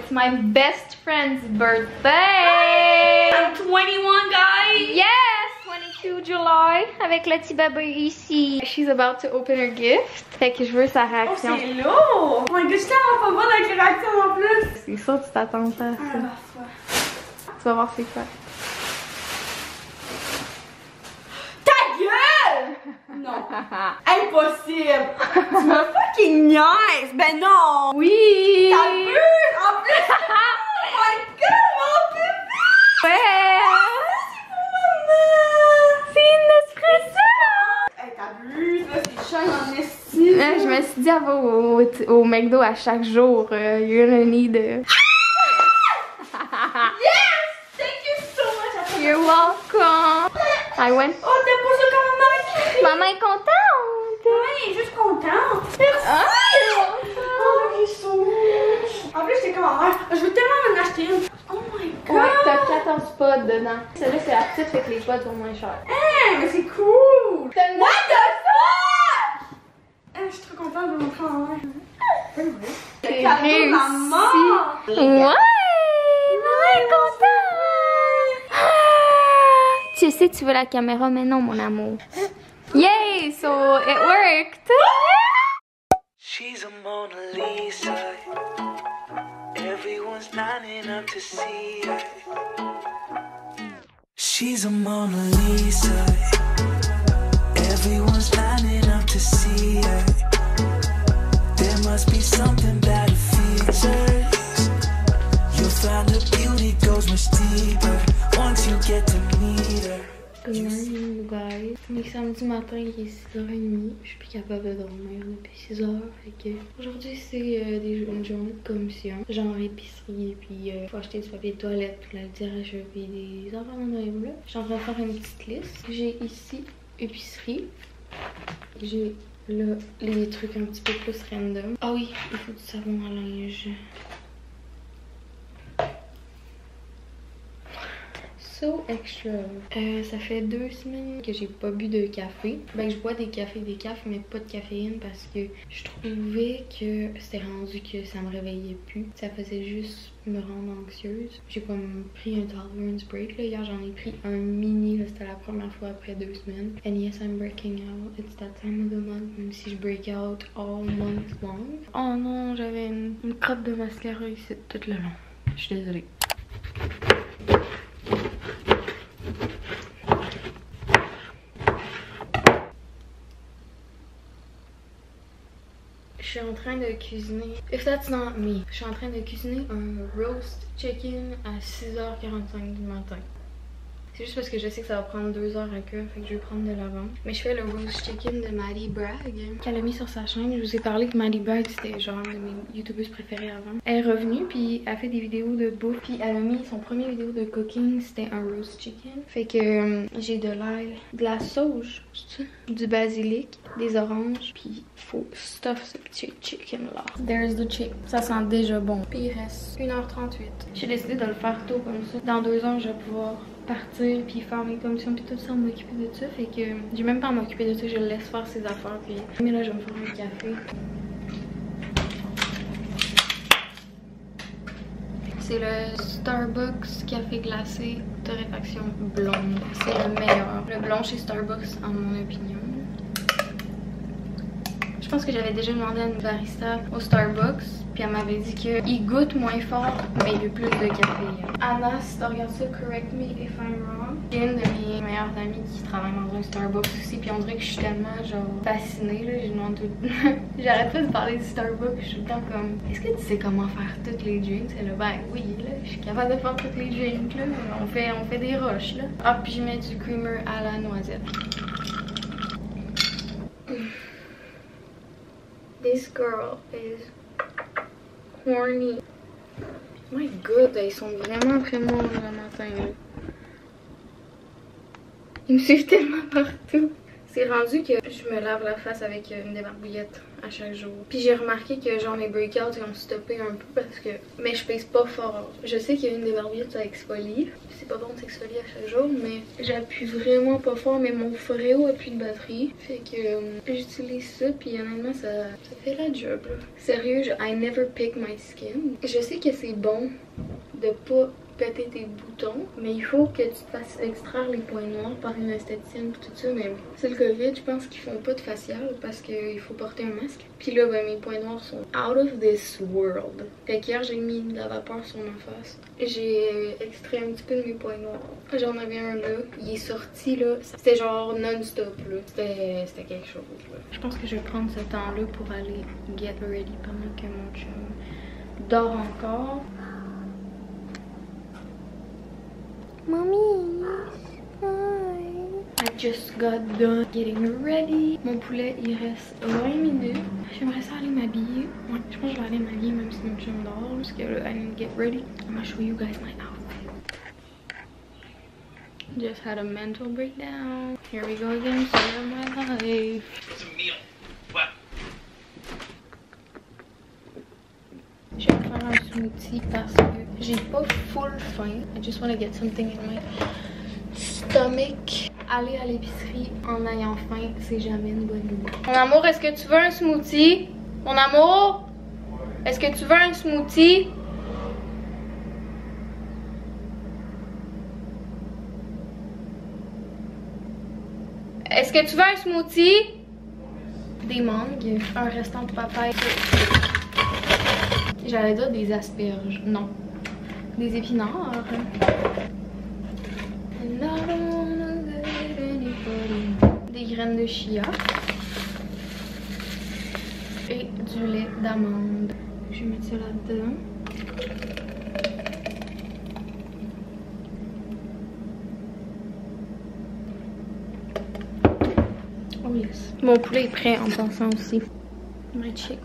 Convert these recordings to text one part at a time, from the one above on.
it's my best friend's birthday! I'm 21, guys! Yes! 22 July, avec le petit bébé ici. She's about to open her gift. Fait que je veux sa réaction. Oh, c'est lourd! Oh my god, je t'en pas voir avec les réactions en plus! C'est sûr que tu t'attends pas à ça. Tu vas voir c'est quoi. Non. Impossible. Tu m'as fucking nice. Ben non. Oui. T'abuses. En plus. Oh my god, mon bébé. Ouais. C'est une espresso. Hey, t'abuses. Là, c'est cher en estime. Je me suis dit, elle va au McDo à chaque jour. You're gonna need Yes. Thank you so much. You're welcome. I went. Oh, t'aimes pas ça quand maman écrit? Maman est contente. Maman est juste contente. Merci. Ah, Oh, j'ai so much. En plus, j'étais comme en mère. Je veux tellement en acheter une. Oh my god. ouais, t'as 14 pods dedans. Celle-là, c'est la petite, fait que les pods sont moins chers. Hey, mais c'est cool. What the fuck? Je suis trop contente de montrer en mère. C'est cadeau de maman. Ouais, maman est contente. Tu sais, tu veux la caméra, mais non, mon amour. Yay, so it worked. She's a Mona Lisa. Everyone's lining up to see her. She's a Mona Lisa. Everyone's lining up to see her. There must be something about her features. You'll find her beauty goes much deeper once you get to meet her. Good morning, you guys. C'est samedi matin, il est 6h30. Je suis plus capable de dormir depuis 6h. Fait que aujourd'hui, c'est une journée de commission. Genre épicerie, puis faut acheter du papier de toilette, puis la tirage puis des affaires de même là. Je suis en train de faire une petite liste. J'ai ici épicerie. J'ai là les trucs un petit peu plus random. Ah oui, il faut du savon à linge. So extra. Ça fait 2 semaines que j'ai pas bu de café. Ben je bois des cafés, mais pas de caféine parce que je trouvais que c'était rendu que ça me réveillait plus. Ça faisait juste me rendre anxieuse. J'ai comme pris un tolerance break là. Hier j'en ai pris un mini, c'était la première fois après 2 semaines. And yes, I'm breaking out. It's that time of the month, même si je break out all month long. Oh non, j'avais une crotte de mascara ici tout le long. Je suis désolée. Je suis en train de cuisiner. If that's not me. Je suis en train de cuisiner un roast chicken à 6h45 du matin. C'est juste parce que je sais que ça va prendre 2 heures à cuire, fait que je vais prendre de l'avance. Mais je fais le roast chicken de Maddie Bragg qu'elle a mis sur sa chaîne. Je vous ai parlé que Maddie Bragg c'était genre une de mes youtubeuses préférées avant. Elle est revenue puis elle fait des vidéos de bouffe. Puis elle a mis son premier vidéo de cooking, c'était un roast chicken. Fait que j'ai de l'ail, de la sauge, du basilic, des oranges. Puis faut stuff ce petit chicken là. There's the chicken. Ça sent déjà bon. Puis il reste 1h38. J'ai décidé de le faire tôt comme ça. Dans 2 heures je vais pouvoir partir puis faire mes commissions puis tout ça, m'occuper de ça. Fait que j'ai même pas à m'occuper de ça, je le laisse faire ses affaires puis mais là je vais me faire un café. C'est le Starbucks café glacé torréfaction blonde. C'est le meilleur. Le blond chez Starbucks en mon opinion. Je pense que j'avais déjà demandé à une barista au Starbucks, puis elle m'avait dit qu'il goûte moins fort, mais il y a plus de café. Anna, si tu regardes ça, correct me if I'm wrong. J'ai une de mes meilleures amies qui travaille dans un Starbucks aussi, puis on dirait que je suis tellement genre fascinée là. Je demande tout. J'arrête pas de parler du Starbucks, je suis tout le temps comme, est-ce que tu sais comment faire toutes les drinks? Elle a ben oui là, je suis capable de faire toutes les drinks là. On fait des roches là. Ah puis je mets du creamer à la noisette. This girl is horny. My god, ils sont vraiment le matin. Là. Ils me suivent tellement partout. C'est rendu que je me lave la face avec une débarbouillette à chaque jour. Puis j'ai remarqué que genre mes breakouts ils ont stoppé un peu parce que... Mais je pèse pas fort. Je sais qu'il y a une débarbouillette ça exfolie. C'est pas bon de s'exfolier à chaque jour mais j'appuie vraiment pas fort. Mais mon Foreo a plus de batterie. Fait que j'utilise ça puis honnêtement ça fait la job là. Sérieux, I never pick my skin. Je sais que c'est bon de pas péter tes boutons, mais il faut que tu te fasses extraire les points noirs par une esthéticienne pis tout ça, mais c'est le Covid, je pense qu'ils font pas de facial parce qu'il faut porter un masque. Puis là, ben, mes points noirs sont out of this world. Fait qu'hier, j'ai mis de la vapeur sur ma face. J'ai extrait un petit peu de mes points noirs. J'en avais un là, il est sorti là, c'était genre non-stop là, c'était quelque chose là. Je pense que je vais prendre ce temps-là pour aller get ready pendant que mon chum dort encore. Mommy, hi. I just got done getting ready. Mon poulet, il reste 20 minutes. J'aimerais ça aller m'habiller. Ouais, je pense que je vais aller m'habiller même si mon chum dort. Parce que là, I need to get ready. I'm gonna show you guys my outfit. Just had a mental breakdown. Here we go again, story of my life. It's a meal. What? Je vais faire un smoothie parce que j'ai pas full faim. I just want to get something in my stomach. Aller à l'épicerie en ayant faim, c'est jamais une bonne idée. Mon amour, est-ce que tu veux un smoothie? Mon amour? Est-ce que tu veux un smoothie? Est-ce que tu veux un smoothie? Des mangues, un restant de papaye. J'allais dire des asperges, non. Des épinards. Des graines de chia. Et du lait d'amande. Je vais mettre ça là-dedans. Oh yes. Mon poulet est prêt en passant aussi. My chick.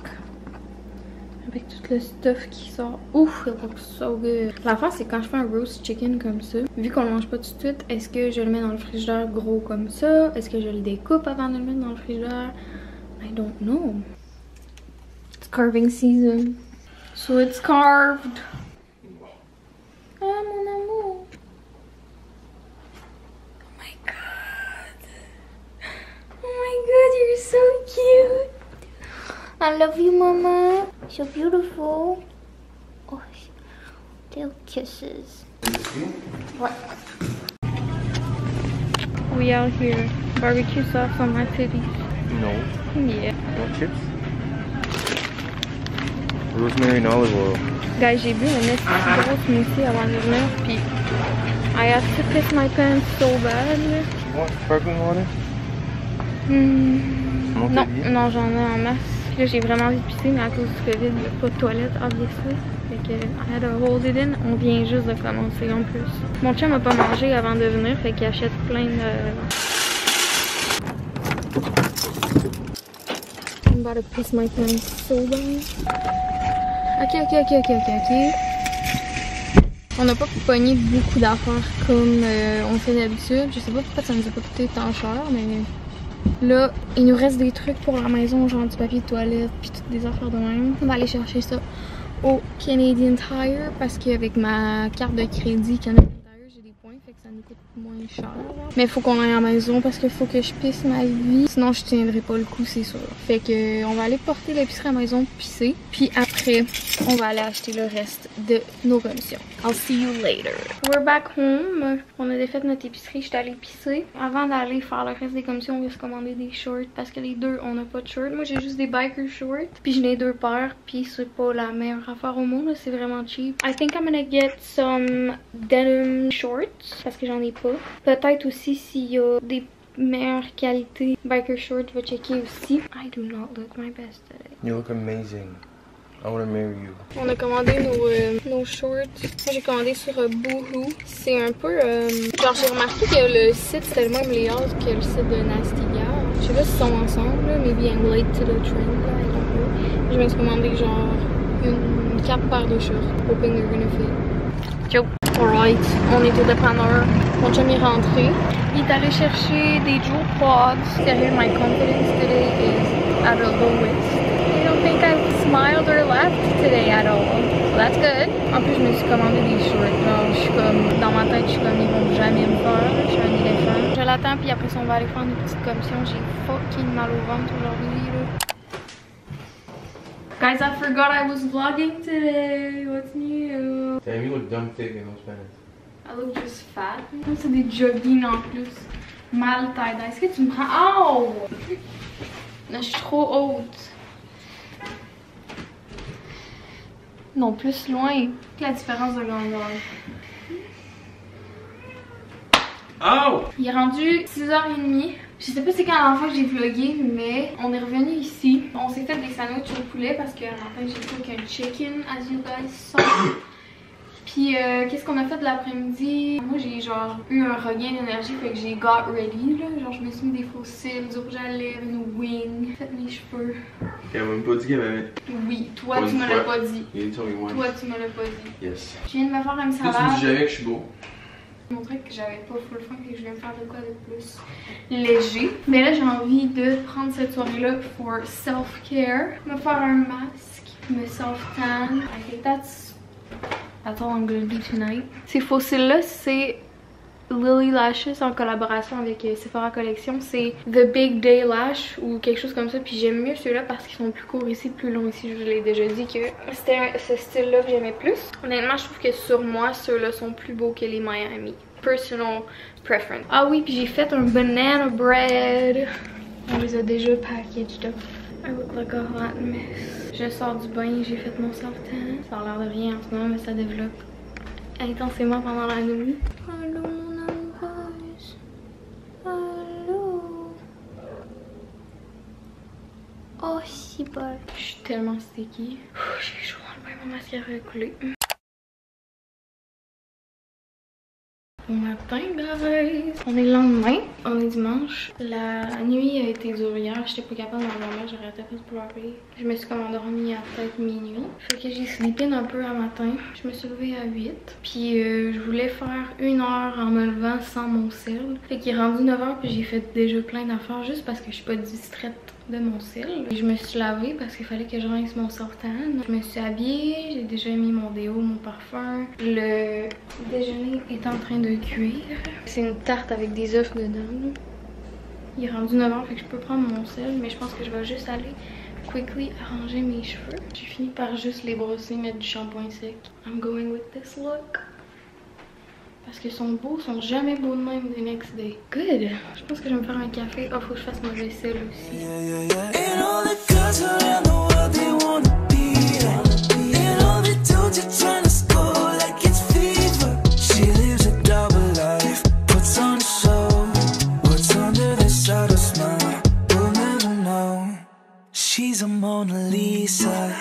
Avec tout le stuff qui sort. Ouf, it looks so good. L'affaire, c'est quand je fais un roast chicken comme ça, vu qu'on le mange pas tout de suite, est-ce que je le mets dans le frigidaire gros comme ça? Est-ce que je le découpe avant de le mettre dans le frigidaire? I don't know. It's carving season. So it's carved. Ah, mon amour. Oh my god. Oh my god, you're so cute. I love you, Mama. So beautiful. Oh, little kisses. What? We out here. Barbecue sauce on my titties. No. Yeah. No chips? Rosemary and olive oil. Guys, j'ai bu un gros smoothie avant de venir, puis I had to piss my pants so bad. You want sparkling water? Non, non, j'en ai en masse. Là, j'ai vraiment envie de pisser, mais à cause du COVID, il n'y a pas de toilette, obviously. Fait que I had to hold it in. On vient juste de commencer en plus. Mon chum n'a pas mangé avant de venir, fait qu'il achète plein de... I'm about to piss my pants so bad. Ok. On n'a pas pogné beaucoup d'affaires comme on fait d'habitude. Je sais pas pourquoi ça nous a pas coûté tant cher, mais... Là, il nous reste des trucs pour la maison, genre du papier de toilette, puis toutes des affaires de même. On va aller chercher ça au Canadian Tire parce qu'avec ma carte de crédit Canadian Tire, j'ai des points, fait que ça nous coûte moins cher. Mais il faut qu'on aille à la maison parce qu'il faut que je pisse ma vie, sinon je tiendrai pas le coup, c'est sûr. Fait que on va aller porter l'épicerie à la maison, pisser, puis après, on va aller acheter le reste de nos commissions. I'll see you later. We're back home. On a défait notre épicerie, j'étais allée pisser. Avant d'aller faire le reste des commissions, on va se commander des shorts parce que les deux, on n'a pas de shorts. Moi, j'ai juste des biker shorts, puis j'en ai deux paires, puis c'est pas la meilleure affaire au monde, c'est vraiment cheap. I think I'm gonna get some denim shorts parce que j'en ai pas. Peut-être aussi s'il y a des meilleures qualités biker shorts, va checker aussi. I do not look my best today. You look amazing. I want to marry you. On a commandé nos shorts. Moi j'ai commandé sur Boohoo. C'est un peu... genre j'ai remarqué que le site c'était le même layout que le site de Nasty Gal. Je sais pas s'ils sont ensemble, là. Maybe I'm late to the trend, là, I don't know. Je me suis commandé genre une 4 paires de shorts. Hoping they're gonna fit. Ciao! Alright, on est au dépanneur. Mon chum est rentré. Il est allé chercher des Joe Pods. Sérieux, my confidence today is at the lowest. I don't think I've smiled or laughed today at all. So that's good. En plus, je me suis commandé des shorts. Genre, je suis comme, dans ma tête, je suis comme, ils vont jamais me faire. Je suis un éléphant. Je l'attends, puis après, on va aller faire une petite commission. J'ai fucking mal au ventre aujourd'hui, là. Guys, I forgot I was vlogging today. What's new? Damn, you look dumb thick in those pants. I look just fat. C'est des joggings en plus. Mal taille. Est-ce que tu me prends? Oh! Là, je suis trop haute. Non, plus loin. La différence de grandeur. Oh! Il est rendu 6h30. Je sais pas c'est quand la dernière fois que j'ai vlogué, mais on est revenu ici. On s'est fait des sandwichs au poulet parce que matin j'ai fait un chicken, as you guys saw. Puis qu'est-ce qu'on a fait de l'après-midi? Moi j'ai genre eu un regain d'énergie, fait que j'ai got ready là. Genre je me suis mis des faux cils, du rouge à lèvres, une wing, fait mes cheveux. Elle m'a même pas dit qu'elle m'avait. Oui, toi tu me l'as pas dit. You told me once. Toi tu me l'as pas dit. Yes. Je viens de me faire une Toi, salade. tu me dis jamais que je suis beau. Je montrais que j'avais pas full fun et que je voulais me faire de quoi de plus léger. Mais là j'ai envie de prendre cette soirée-là for self-care. Me faire un masque, me self-tan. I think that's all I'm gonna do tonight. Ces faux cils-là, c'est Lily Lashes en collaboration avec Sephora Collection. C'est The Big Day Lash ou quelque chose comme ça. Puis j'aime mieux ceux-là parce qu'ils sont plus courts ici, plus longs ici. Je vous l'ai déjà dit que c'était ce style-là que j'aimais plus. Honnêtement, je trouve que sur moi, ceux-là sont plus beaux que les Miami. Personal preference. Ah oui, puis j'ai fait un banana bread. On les a déjà packaged up. I look like a hot mess. Je sors du bain, j'ai fait mon self-tan. Ça a l'air de rien en ce moment, mais ça développe intensément pendant la nuit. Allô mon amoureuse. Allô. Oh si bol. Je suis tellement sticky. J'ai chaud dans le bain, mon mascara a coulé. Bon matin, guys! On est le lendemain, on est dimanche. La nuit a été dure hier, j'étais pas capable de m'endormir, j'arrêtais pas de pleurer. Je me suis comme endormie à peut-être minuit. Fait que j'ai sleepé un peu à matin. Je me suis levée à 8. Puis je voulais faire 1 heure en me levant sans mon cell. Fait qu'il est rendu 9h puis j'ai fait déjà plein d'affaires juste parce que je suis pas distraite de mon cil. Je me suis lavée parce qu'il fallait que je rince mon self-tan. Je me suis habillée, j'ai déjà mis mon déo, mon parfum. Le déjeuner est en train de cuire. C'est une tarte avec des œufs dedans. Il est rendu 9h, fait que je peux prendre mon sel, mais je pense que je vais juste aller quickly arranger mes cheveux. J'ai fini par juste les brosser, mettre du shampoing sec. I'm going with this look. Parce qu'ils sont beaux, ils sont jamais beaux de même the next day. Good! Je pense que je vais me faire un café. Oh, faut que je fasse ma vaisselle aussi. And all the girls around the world, they wanna be there. And all the dudes are trying to score like it's fever. She lives a double life, puts on a show. What's under the shadow smile, we'll never know. She's a Mona Lisa.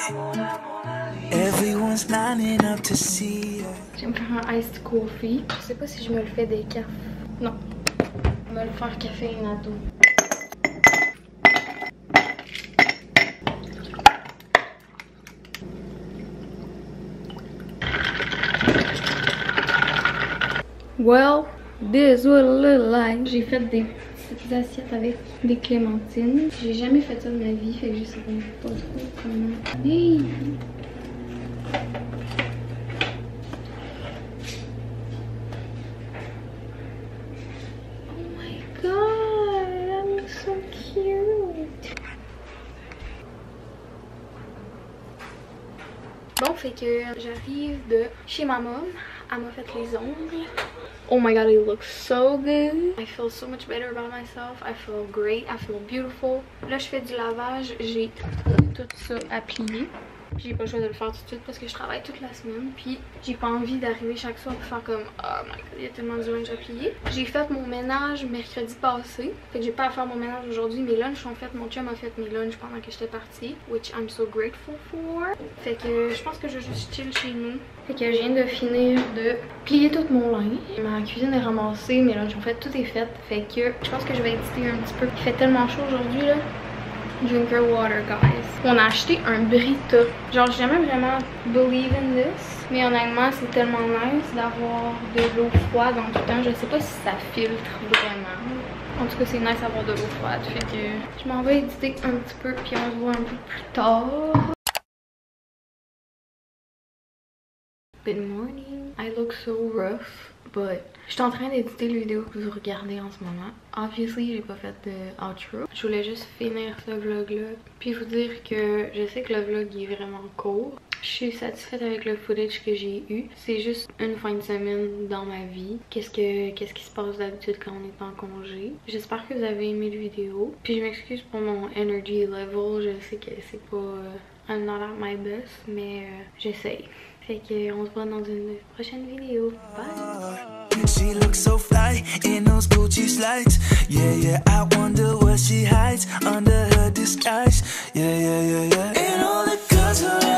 Everyone's lining up to see her. Je vais me faire un iced coffee. Je sais pas si je me le fais décaf. Non. Je vais me le faire caféinato. Well, this is what it look like. J'ai fait des petites assiettes avec des clémentines. J'ai jamais fait ça de ma vie, fait que je sais pas trop comment. Hey! Bon, fait que j'arrive de chez ma mom. Elle m'a fait les ongles. Oh my god, it looks so good. I feel so much better about myself. I feel great. I feel beautiful. Là, je fais du lavage. J'ai tout ça à plier. J'ai pas le choix de le faire tout de suite parce que je travaille toute la semaine. Puis j'ai pas envie d'arriver chaque soir pour faire comme oh my god, il y a tellement de linge à plier. J'ai fait mon ménage mercredi passé. Fait que j'ai pas à faire mon ménage aujourd'hui. Mes lunchs sont faits. Mon chum a fait mes lunchs pendant que j'étais partie. Which I'm so grateful for. Fait que je pense que je vais juste chill chez nous. Fait que je viens de finir de plier tout mon linge. Ma cuisine est ramassée. Mes lunchs sont faits. Tout est fait. Fait que je pense que je vais éditer un petit peu. Il fait tellement chaud aujourd'hui là. Drink your water, guys. On a acheté un Brita. Genre, j'ai jamais vraiment believe in this. Mais honnêtement, c'est tellement nice d'avoir de l'eau froide en tout temps. Je sais pas si ça filtre vraiment. En tout cas, c'est nice d'avoir de l'eau froide. Fait que je m'en vais éditer un petit peu, puis on se voit un peu plus tard. Good morning. I look so rough. But je suis en train d'éditer le vidéo que vous regardez en ce moment. Obviously, j'ai pas fait de outro. Je voulais juste finir ce vlog-là. Puis vous dire que je sais que le vlog est vraiment court. Je suis satisfaite avec le footage que j'ai eu. C'est juste une fin de semaine dans ma vie. Qu'est-ce qui se passe d'habitude quand on est en congé. J'espère que vous avez aimé la vidéo. Puis je m'excuse pour mon energy level. Je sais que c'est pas... I'm not at my best. Mais j'essaye. Fait qu'on se voit dans une prochaine vidéo. Bye! She looks so fly in those Gucci slides. Yeah, yeah, I wonder what she hides under her disguise. Yeah, yeah, yeah, yeah. And all the girls around